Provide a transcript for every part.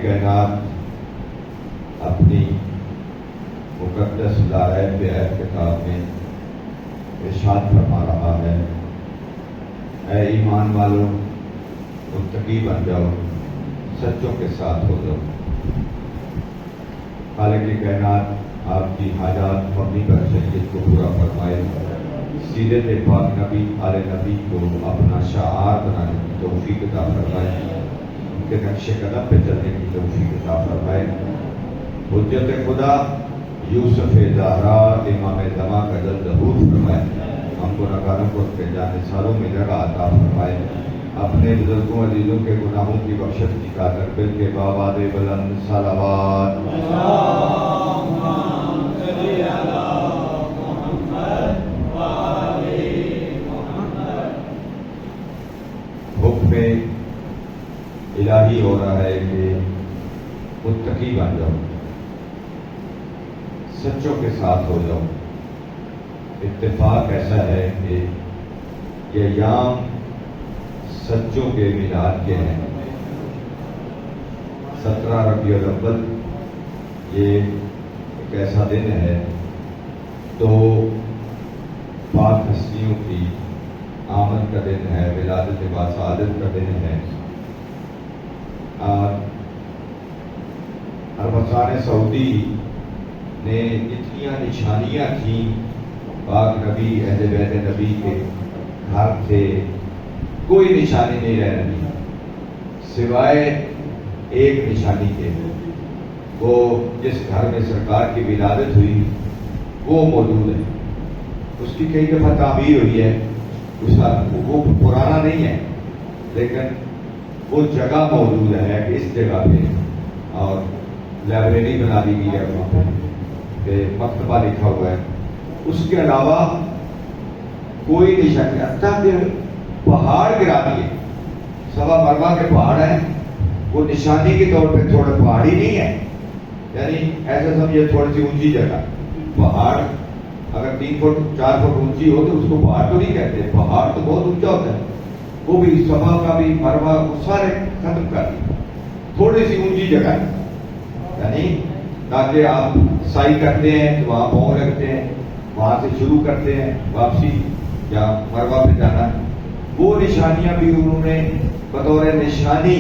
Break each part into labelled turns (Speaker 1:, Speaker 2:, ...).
Speaker 1: کائنات اپنی مقدس لائحہ بیعت کتاب میں ارشاد فرما رہا ہے، اے ایمان والوں متقی بن جاؤ، سچوں کے ساتھ ہو جاؤ۔ خالق کائنات آپ کی حاجات مبنی پر شریعت کو پورا فرمائے، سیرت پاک نبی آل نبی کو اپنا شعار بنانے کی توفیق عطا فرمائے، ان کے نقش قدم پہ چلنے کی توفیق عطا فرمائے۔ حجت خدا یوسف زہرا امام زمان کا جلد ظہور فرمائے، ہم گناہگاروں کو ان کے جانثاروں میں جگہ عطا فرمائے، اپنے بزرگوں عزیزوں کے گناہوں کی بخشش کی خاطر بل کے باباد بلند صلوات۔ حکم الہی ہو رہا ہے کہ متقی بن جاؤ، سچوں کے ساتھ ہو جاؤ۔ اتفاق ایسا ہے کہ یہ ایام سچوں کے میلاد کے ہیں۔ 17 ربیع الاول یہ ایک ایسا دن ہے تو پاک ہستیوں کی آمد کا دن ہے، ولادت باسعادت کا دن ہے۔ عربستان سعودی نے اتنی نشانیاں تھیں، پاک نبی اہل بیت نبی کے گھر تھے، کوئی نشانی نہیں رہ رہی سوائے ایک نشانی کے، وہ جس گھر میں سرکار کی ولادت ہوئی وہ موجود ہے۔ اس کی کئی دفعہ تعمیر ہوئی ہے، وہ پرانا نہیں ہے لیکن وہ جگہ موجود ہے اس جگہ پہ، اور لائبریری بنا دی گئی ہے وہاں پہ کہ مکتبہ لکھا ہوا ہے۔ اس کے علاوہ کوئی نشانی، حتیٰ کہ پہاڑ گرا دیے، سوا مربع کے پہاڑ ہیں، وہ نشانی کے طور پہ تھوڑا پہاڑی نہیں ہے، یعنی ایسا سمجھے تھوڑی سی اونچی جگہ۔ پہاڑ اگر 3 فٹ 4 فٹ اونچی ہو تو اس کو پہاڑ تو نہیں کہتے، پہاڑ تو بہت اونچا ہوتا ہے، وہ بھی صفا کا بھی مربع وہ سارے ختم کر دیے، تھوڑی سی اونچی جگہ ہے، یعنی تاکہ آپ سائی کرتے ہیں تو وہاں پاؤں رکھتے ہیں، وہاں سے شروع کرتے ہیں واپسی یا مربع پہ جانا ہے۔ وہ نشانیاں بھی انہوں نے بطور نشانی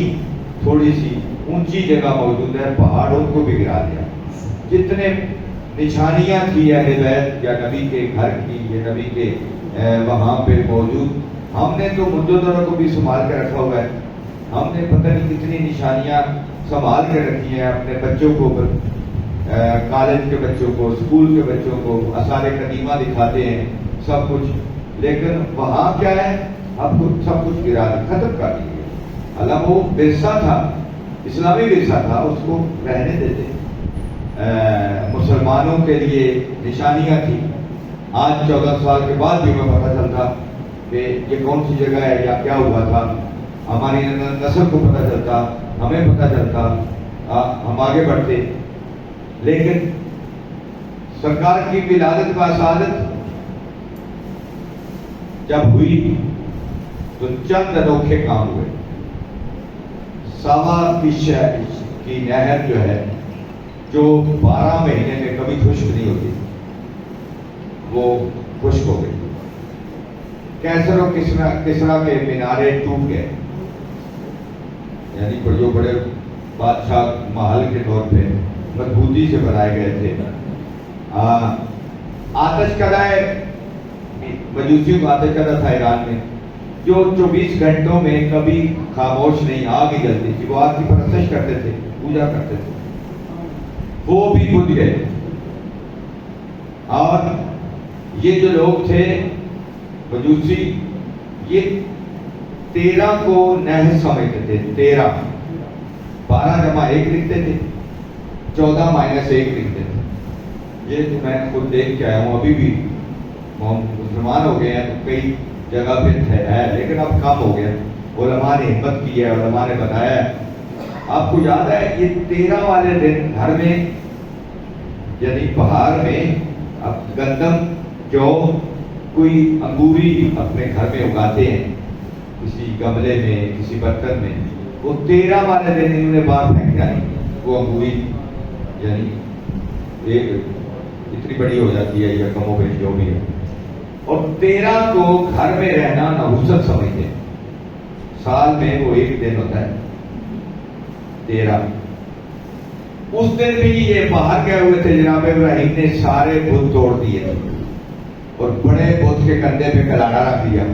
Speaker 1: تھوڑی سی اونچی جگہ موجود ہے، پہاڑوں کو بھی گرا دیا۔ جتنے نشانیاں تھی اہل بیت یا نبی کے گھر کی یا نبی کے وہاں پہ موجود، ہم نے تو مدتوں کو بھی سنبھال کے رکھا ہوا ہے، ہم نے پتہ نہیں کتنی نشانیاں سنبھال کے رکھی ہیں اپنے بچوں کو، کالج کے بچوں کو، اسکول کے بچوں کو آثار قدیمہ دکھاتے ہیں سب کچھ، لیکن وہاں کیا ہے اب سب کچھ گرا ختم کر دیا۔ اللہ وہ ورثہ تھا، اسلامی ورثہ تھا، اس کو رہنے دیتے۔ مسلمانوں کے لیے نشانیاں تھیں، آج 14 سال کے بعد بھی ہمیں پتہ چلتا کہ یہ کون سی جگہ ہے یا کیا ہوا تھا، ہماری نسل کو پتہ چلتا، ہمیں پتہ چلتا، ہم آگے بڑھتے۔ لیکن سرکار کی ولادت باسعادت جب ہوئی تو چند انوکھے کام ہوئے۔ ساوا کی نہر جو ہے، جو 12 مہینے میں کبھی خشک نہیں ہوتی، وہ خشک ہو گئی۔ کیسر و کسرا کے مینارے ٹوٹ گئے، یعنی جو بڑے بادشاہ محل کے طور پہ مضبوطی سے بنائے گئے تھے۔ آتش کدائے، مجوسیوں کا آتش کدا تھا ایران میں، جو 24 گھنٹوں میں کبھی خاموش نہیں، آگ ہی جلتی تھی، وہ آگ کی پرستش کرتے تھے، پوجا کرتے تھے، وہ بھی بجھ گئے۔ اور یہ جو لوگ تھے مجوسی، یہ 13 کو نحس سمجھتے تھے، 13 12 جمع 1 لکھتے تھے، 14 مائنس 1 لکھتے تھے۔ یہ تو میں خود دیکھ کے آیا ہوں، ابھی بھی مسلمان ہو گئے ہیں کئی جگہ پہ ہے لیکن اب کم ہو گیا، علماء نے ہمت کی ہے، علماء نے بتایا ہے۔ آپ کو یاد ہے یہ 13 والے دن گھر میں، یعنی بہار میں اب گندم جو کوئی انگوری اپنے گھر میں اگاتے ہیں کسی گملے میں، کسی برتن میں، وہ 13 والے دن انہوں نے باہر پھینک جانی، وہ انگوری یعنی ایک اتنی بڑی ہو جاتی ہے یا کم و بیش جو بھی ہے. اور 13 کو گھر میں رہنا نحوست سمجھتے ہیں. سال میں وہ ایک دن ہوتا ہے 13. اس دن بھی یہ باہر گئے ہوئے تھے جناب ابراہیم نے سارے بت توڑ دیے اور بڑے بت کے کندھے پہ کلاڑا رکھ دیا.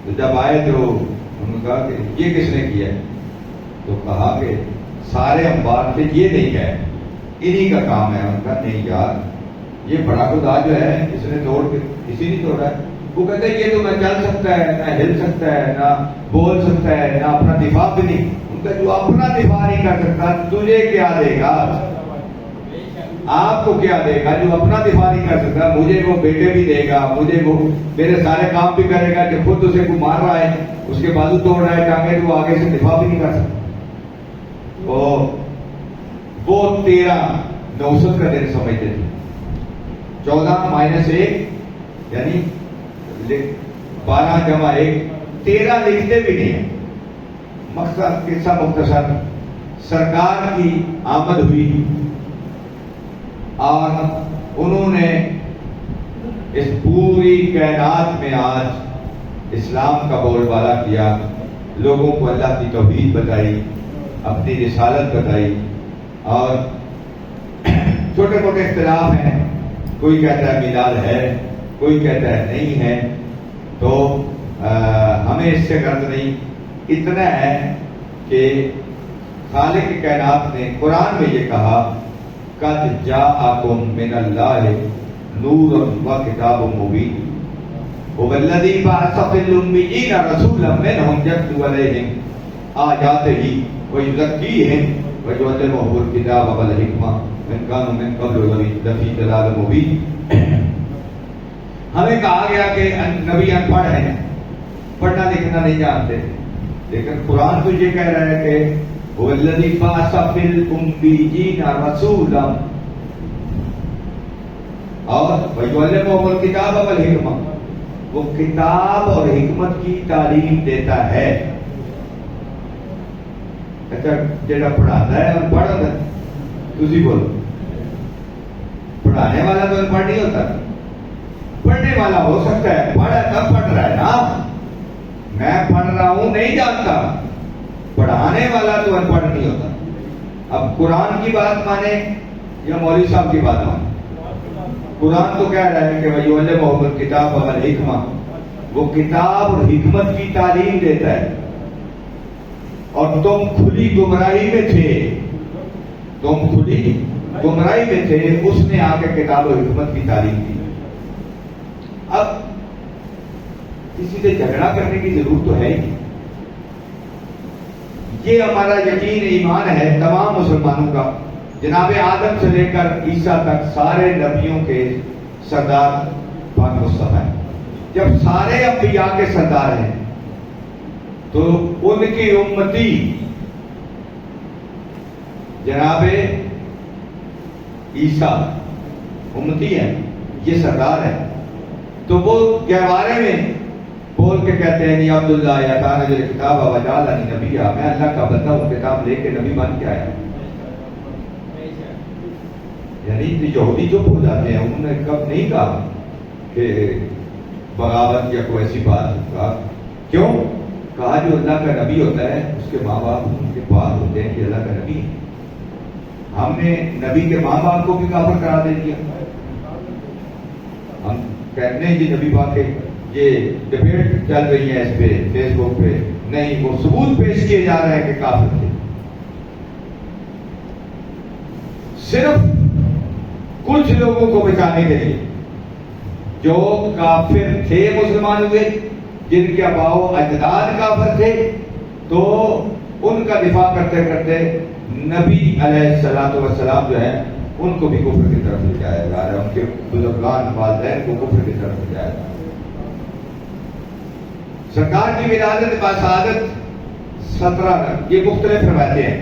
Speaker 1: تو جب آئے تو انہوں نے کہا کہ یہ کس نے کیا ہے؟ تو کہا کہ سارے انبار سے یہ نہیں ہے، انہی کا کام ہے. ان کا نہیں یار، یہ بڑا خدا جو ہے اس نے توڑ کے کسی نہیں توڑا ہے. وہ کہتے ہیں یہ تو نہ چل سکتا ہے، نہ ہل سکتا ہے، نہ بول سکتا ہے، نہ اپنا دفاع بھی نہیں. ان کا جو اپنا دفاع نہیں کر سکتا تجھے کیا دے گا؟ آپ کو کیا دے گا؟ جو اپنا دفاع نہیں کر سکتا مجھے وہ بیٹے بھی دے گا، مجھے وہ میرے سارے کام بھی کرے گا. کہ خود اسے کو مار رہا ہے، اس کے بازو توڑ رہا ہے ٹانگیں، تو وہ آگے سے دفاع بھی نہیں کر سکتا. وہ 13 نوست کا دن سمجھتے تھے. 14 - 1 یعنی 12 × 1 13 لکھتے بھی نہیں ہیں. مقصد قصہ مختصر، سرکار کی آمد ہوئی اور انہوں نے اس پوری کائنات میں آج اسلام کا بول بالا کیا، لوگوں کو اللہ کی توحید بتائی، اپنی رسالت بتائی. اور چھوٹے موٹے اختلاف ہیں، کوئی کہتا ہے میلاد ہے، کوئی کہتا ہے نہیں ہے. تو ہمیں اس سے غرض نہیں، اتنا ہے کہ خالق کائنات نے قرآن میں یہ کہا قد جاءکم من اللہ نور و کتاب مبین والذی بعث فی الامیین رسولا منہم یتلو علیہم آیاتہ ویزکیہم ویعلمہم الکتاب والحکمہ ان کانوا من قبل لفی ضلال مبین. ہمیں کہا گیا کہ نبی ان پڑھ ہیں، پڑھنا لکھنا نہیں جانتے، لیکن قرآن تو یہ کہہ رہا ہے کہ وَالَّذِي بَعَثَ فِي الْأُمِّيِّينَ رَسُولًا اور وَيُعَلِّمُهُمُ الْكِتَابَ وَالْحِکْمَةَ، وہ کتاب اور حکمت کی تعلیم دیتا ہے. اچھا جیسا پڑھاتا ہے اور پڑھتا ہے تھی بولو، پڑھانے والا تو پڑھ نہیں ہوتا، پڑھنے والا ہو سکتا ہے، پڑھا تب پڑھ رہا ہے نا. میں پڑھ رہا ہوں نہیں جانتا، پڑھانے والا تو ان پڑھ نہیں ہوتا. اب قرآن کی بات مانے یا مولوی صاحب کی بات مانے؟ قرآن تو کہہ رہا ہے کہ وَيُعَلِّمُهُمُ الْكِتَابَ وَالْحِکْمَةَ، وہ کتاب اور حکمت کی تعلیم دیتا ہے. اور تم کھلی گمراہی میں تھے، تم کھلی گمراہی میں تھے، اس نے آ کے کتاب و حکمت کی تعلیم دی. اب کسی سے جھگڑا کرنے کی ضرورت تو ہے ہی. یہ ہمارا یقین ایمان ہے تمام مسلمانوں کا. جناب آدم سے لے کر عیسیٰ تک سارے نبیوں کے سردار پاک مصطفیٰ ہیں. جب سارے انبیاء کے سردار ہیں تو ان کی امتی جناب عیسیٰ امتی ہے، یہ سردار ہے. تو وہ گہوارے میں بول کے کہتے ہیں نہیں عبداللہ یا تعالیٰ جو کتاب وجعلنی نبیّا، میں اللہ کا بندہ ہوں، کتاب لے کے نبی بن کے آیا. یعنی یہودی چپ ہو جاتے ہیں. انہوں نے کب نہیں کہا کہ بغاوت یا کوئی ایسی بات کہا. کیوں کہا؟ جو اللہ کا نبی ہوتا ہے اس کے ماں باپ ان کے پاس ہوتے ہیں کہ اللہ کا نبی ہے. ہم نے نبی کے ماں باپ کو بھی کافر قرار دے دیا. ہم کہتے ہیں جی نبی پاک کے یہ ڈبیٹ چل رہی ہے اس پہ فیس بک پہ، نہیں وہ ثبوت پیش کیے جا رہے ہیں کہ کافر تھے. صرف کچھ لوگوں کو بچانے کے لیے جو کافر تھے مسلمان ہوئے، جن کے آباء و اجداد کافر تھے، تو ان کا دفاع کرتے کرتے نبی علیہ الصلوۃ والسلام جو ہے ان کو بھی کفر کی طرف لے جایا جا رہا ہے، ان کے بزرگان والدین کو کفر کی طرف لے جایا جا رہا ہے. سرکار کی ولادت باسعادت 17 یہ مختلف روایتیں ہیں.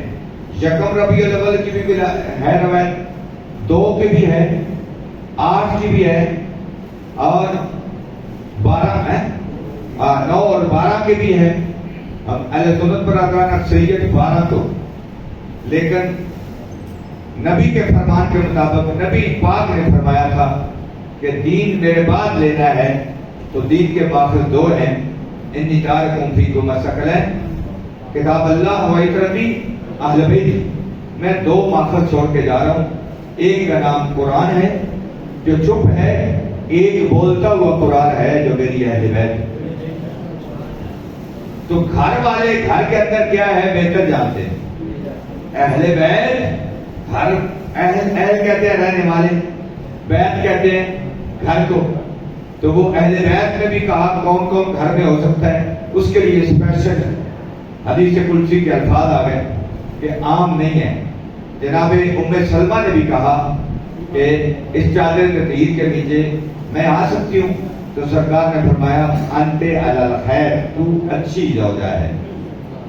Speaker 1: یکم ربیع الاول کی بھی ہے روایت، 2 کی بھی ہے، 8 کی بھی ہے، اور 12 ہے، 9 اور 12 کی بھی ہے. ہم اہل سنت پر آتا ہے اکثریت 12 تو، لیکن نبی کے فرمان کے مطابق نبی پاک نے فرمایا تھا کہ دین میرے بعد لینا ہے تو دین کے ماخذ دو ہیں، انی تارکم فیکم ثقلین، کتاب اللہ و عترتی اہل بیت۔ میں دو ماخذ چھوڑ کے جا رہا ہوں، ایک کا نام قرآن ہے جو چپ ہے، ایک بولتا ہوا قرآن ہے جو میری اہل بیت۔ تو گھر والے گھر کے اندر کیا ہے بہتر جانتے ہیں، اہل بیت گھر، اہل کہتے ہیں رہنے والے، بیت کہتے ہیں گھر کو۔ تو وہ اہل بیت میں بھی کہا کون کون گھر میں ہو سکتا ہے، اس کے لیے اسپیشل حدیث قدسی کے الفاظ آ گئے کہ عام نہیں ہے۔ جناب ام سلمہ نے بھی کہا کہ اس چادر کے تیر کے نیچے میں آ سکتی ہوں، تو سرکار نے فرمایا انت علی الخیر، تو اچھی زوجہ ہے،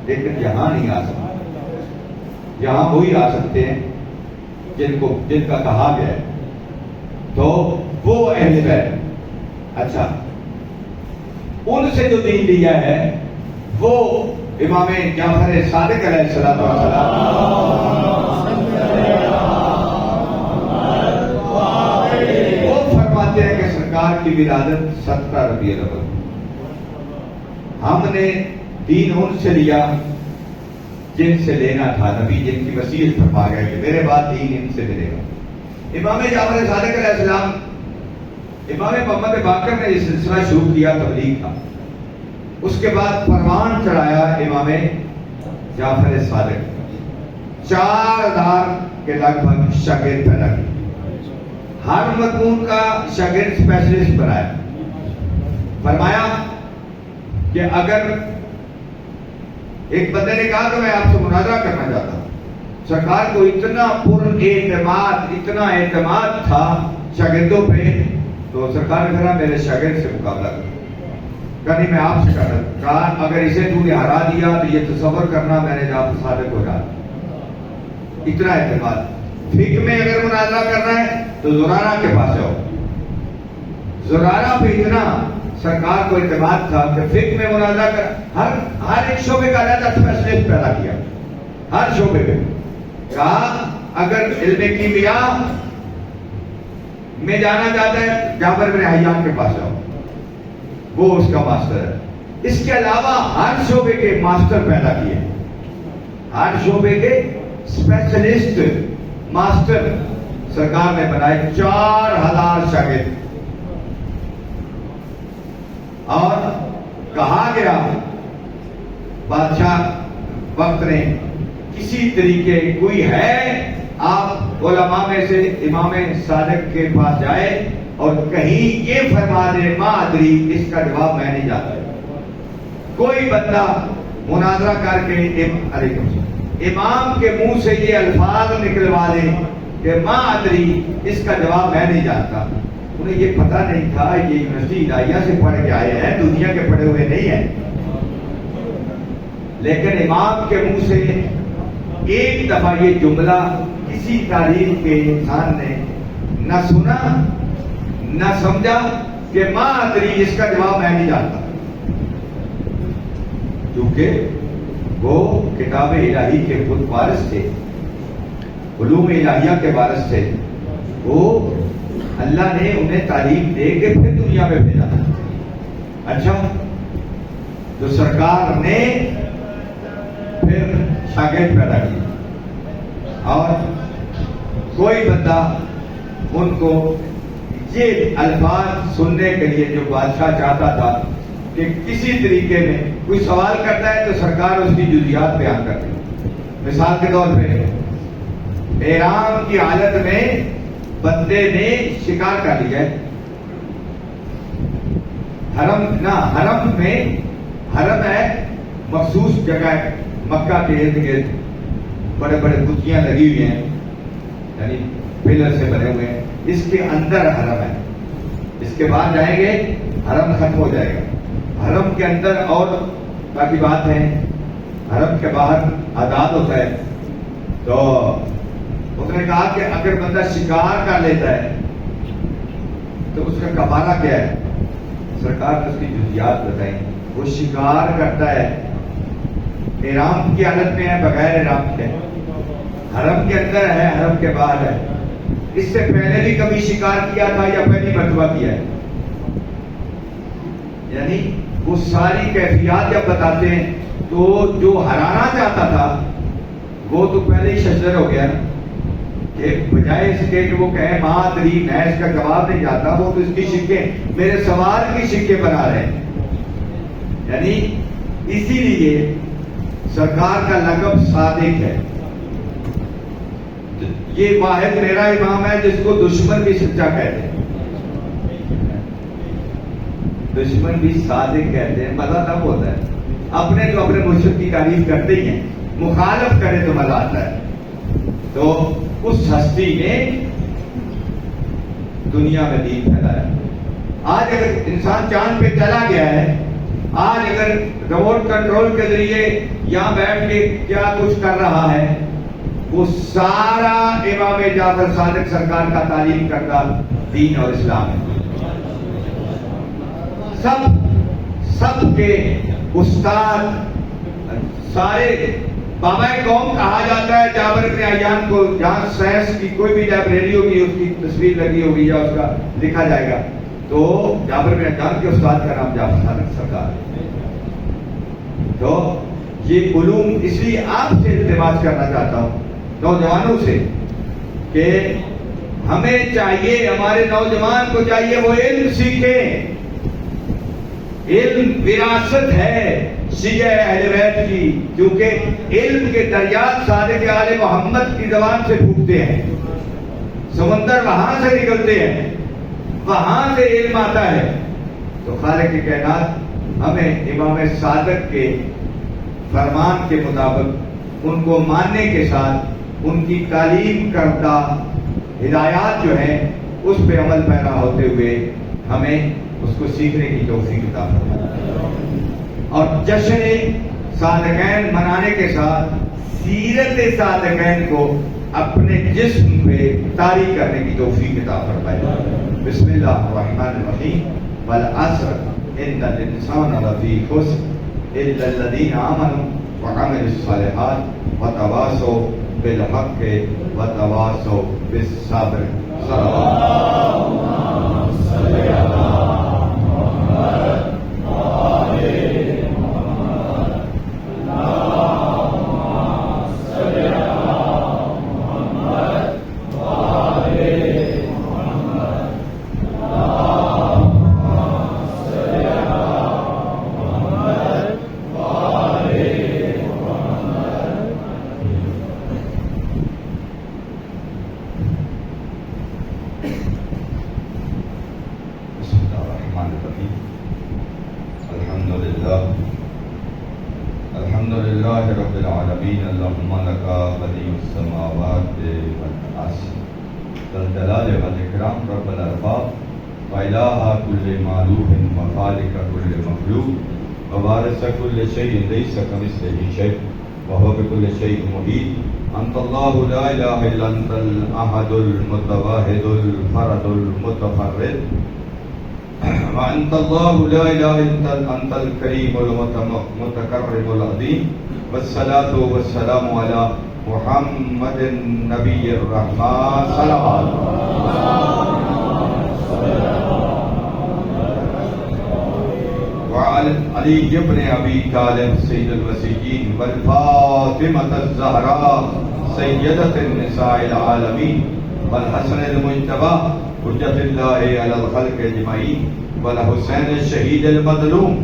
Speaker 1: لیکن یہاں نہیں آ سکتی، یہاں وہی آ سکتے ہیں جن کا کہا گیا ہے، تو وہ اہل بیت۔ اچھا، ان سے جو دین لیا ہے وہ امام جعفر صادق علیہ السلام وہ فرماتے ہیں کہ سرکار کی ولادت 17 ربیع الاول، ہم نے دین ان سے لیا جن سے لینا تھا، نبی جن کی وصیت فرما گیا کہ میرے بعد دین ان سے ملے گا۔ امام جعفر صادق علیہ السلام، امام محمد باقر نے یہ سلسلہ شروع کیا تبلیغ کا، اس کے بعد فرمان چڑھایا امام جعفر صادق، 4000 کے لگ بھگ شاگرد پیدا کیے، ہر مضمون کا شاگرد اسپیشلسٹ بنایا۔ فرمایا کہ اگر ایک بندے نے کہا کہ میں آپ سے مناظرہ کرنا چاہتا ہوں، سرکار کو اتنا اتنا اعتماد تھا شاگردوں پہ، تو سرکار نے کہا میرے شاگرد سے مقابلہ کرو، کہیں میں آپ سے کہا اگر اسے تو نے ہرا دیا تو یہ تصور کرنا میں نے جعفر صادق ہو جاتا، اتنا اعتماد۔ فقہ میں اگر مناظرہ کرنا ہے تو زرارہ کے پاس جاؤ، زرارہ پہ اتنا سرکار کو اعتماد تھا کہ فقہ میں مناظرہ کر، ہر ایک شعبے کا علیحدہ اسپیشلسٹ پیدا کیا، ہر شعبے میں کہا اگر علم کیمیا میں جانا چاہتا ہے جابر بن حیان کے پاس جاؤ، وہ اس کا ماسٹر ہے۔ اس کے علاوہ ہر شعبے کے ماسٹر پیدا کیے، ہر شعبے کے اسپیشلسٹ ماسٹر سرکار نے بنائے، 4000 شاگرد۔ اور کہا گیا بادشاہ وقت نے کسی طریقے کوئی ہے آپ علماء میں سے امام صادق کے پاس جائے اور کہیں یہ فرما دے ما ادری، اس کا جواب میں نہیں جانتا۔ کوئی بندہ مناظرہ کر کے امام کے منہ سے یہ الفاظ نکلوا دے کہ ما ادری، اس کا جواب میں نہیں جانتا۔ انہیں یہ پتہ نہیں تھا یہ یونیورسٹی الہیہ سے پڑھ کے آئے ہیں، دنیا کے پڑھے ہوئے نہیں ہیں، لیکن امام کے منہ سے ایک دفعہ یہ جملہ کسی تاریخ کے انسان نے نہ سنا نہ سمجھا کہ ما ادری، اس کا جواب میں نہیں جانتا، کیونکہ وہ کتاب الہی کے خود وارث تھے، علوم الہیہ کے وارث تھے، وہ اللہ نے انہیں تعلیم دے کے پھر دنیا میں بھیجا۔ اچھا، تو سرکار نے پھر شاگرد پیدا کیے، اور کوئی بندہ ان کو یہ الفاظ سننے کے لیے جو بادشاہ چاہتا تھا کہ کسی طریقے میں کوئی سوال کرتا ہے تو سرکار اس کی جزیات بیان کرتی ہے۔ مثال کے طور پہ احرام کی حالت میں بندے نے شکار کر لیا ہے، حرم ہے مخصوص جگہ ہے، مکہ کے ارد گرد بڑے بڑے بتیاں لگی ہوئی ہیں، یعنی پلر سے بنے ہوئے ہیں، اس کے اندر حرم ہے، اس کے بعد جائیں گے حرم ختم ہو جائے گا۔ حرم کے اندر اور باقی بات ہے، حرم کے باہر آزاد ہوتا ہے۔ تو اس نے کہا کہ اگر بندہ شکار کر لیتا ہے تو اس کا کفارہ کیا ہے؟ سرکار نے اس کی جزیات بتائیں۔ وہ شکار کرتا ہے، احرام کی حالت میں ہے، بغیر احرام کے، حرم کے اندر ہے، حرم کے باہر ہے، اس سے پہلے بھی کبھی شکار کیا تھا یا پہلی مرتبہ کیا ہے؟ یعنی وہ ساری کیفیات جب بتاتے ہیں تو جو ہرانا چاہتا تھا وہ تو پہلے ہی شجر ہو گیا کہ بجائے اس کے کہ وہ کہے مادری میں اس کا جواب نہیں جاتا، وہ تو اس کی شکیں میرے سوال کی شکیں بنا رہے ہیں. یعنی اسی لیے سرکار کا لقب صادق ہے. یہ واحد میرا امام ہے جس کو دشمن بھی سچا کہتے ہیں، دشمن بھی صادق کہتے ہیں. مزہ تب ہوتا ہے اپنے تو اپنے مرشد کی تعریف کرتے ہی ہیں، مخالف کرے تو مزہ آتا ہے. تو اس ہستی نے دنیا میں دین پھیلایا. آج اگر انسان چاند پہ چلا گیا ہے، آج اگر ریموٹ کنٹرول کے ذریعے یہاں بیٹھ کے کیا کچھ کر رہا ہے، وہ سارا امام جعفر صادق سرکار کا تعلیم کردہ دین اور اسلام ہے. سب کے استاد سارے بابا قوم کہا جاتا ہے جابر بن حیان کو. جہاں سائنس کی کوئی بھی لائبریری ہوگی اس کی تصویر لگی ہوگی یا اس کا لکھا جائے گا تو جابر بن حیان کے استاد کا نام جعفر صادق سرکار ہے. تو یہ علوم اس لیے آپ سے التماس کرنا چاہتا ہوں نوجوانوں سے کہ ہمیں چاہیے، ہمارے نوجوان کو چاہیے وہ علم سیکھیں. علم وراثت ہے شیعہ اہل بیت کی، کیونکہ علم کے دریات صادق آل محمد کی زبان سے پھوٹتے ہیں. سمندر وہاں سے نکلتے ہیں، وہاں سے علم آتا ہے. تو خالق کائنات ہمیں امام صادق کے فرمان کے مطابق ان کو ماننے کے ساتھ ان کی تعلیم کردہ ہدایات جو ہیں اس پہ عمل پیرا ہوتے ہوئے ہمیں اس کو سیکھنے کی توفیق عطا فرمائے. اور جشن صادقین منانے کے ساتھ سیرت صادقین کو اپنے جسم پہ طاری کرنے کی توفیق عطا فرمائے. بسم اللہ الرحمن الرحیم. والعصر ان الانسان لفی خسر الا الذین آمنوا وعملوا الصالحات وتواصوا بالحق وتواصوا بالصبر. الحمدللہ رب العالمین. اللہم لکا بدیع السماوات والارض ذا الجلال والاکرام رب الارباب والہ کل معلوم وخالق کل مخلوق ووارث کل شیء لیس کمثلہ شیء وہو بکل شیء محیط. انت اللہ لا الہ الا انت الاحد المتواحد الفرد المتفرد. وأنت الله لا إله إلا أنت الكريم المتكرم العظيم. والصلاة والسلام على محمد النبي الرحمن صلوات. وعلى علي بن أبي طالب سيد الوصيين والفاطمة الزهراء سيدة النساء العالمين والحسن المجتبى حجت اللہ علی الخلق اجمعین والحسین الشہید المظلوم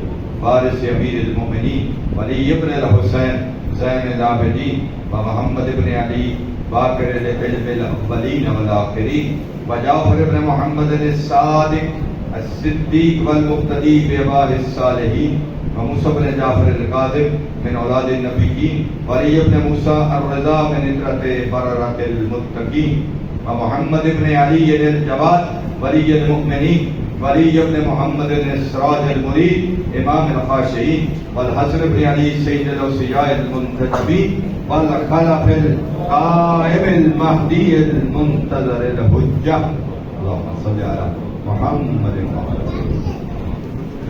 Speaker 1: وارث امیر المؤمنین ولی ابن الحسین زین العابدین ومحمد ابن علی باقر العلم الاولین والآخرین وجعفر ابن محمد الصادق الصدیق والمقتدی ببار الصالحین وموسیٰ بن جعفر القاذب من اولاد النبیین ولی ابن موسیٰ الرضا من اطرت بررت المتقین ومحمد ابن علی الجواد ولی المؤمنین ولی ابن محمد السراج المرید امام الخاشعین والحسن ابن علی سید الاوصیاء المنتجبین والخلف القائم المہدی المنتظر الحجہ. اللہم صلی علی محمد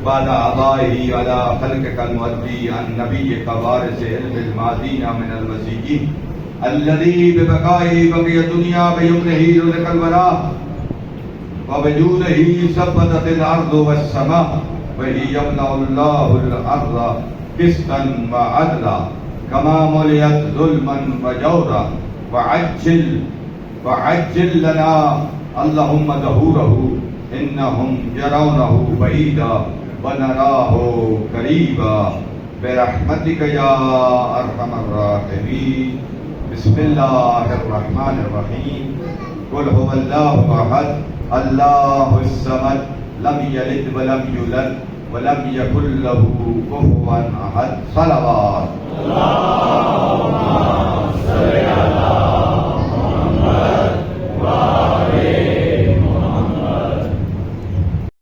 Speaker 1: بعد آبائه على خلقك المؤدي عن نبيك وارث علم الماضين من المسيحيين الذي ببقائه بقي الدنيا بيمنه رزق الورى وبجوده ثبتت الأرض والسماء وهي يملأ الله الأرض قسطا وعدلا كما ملئت ظلما وجورا وعجل لنا اللهم ظهوره إنهم يرونه بعيدا ونراه قريبا برحمتك يا أرحم الراحمين. بسم الله الرحمن الرحيم. قل هو الله أحد الله الصمد لم يلد ولم يولد ولم يكن له كفوا أحد. صلوات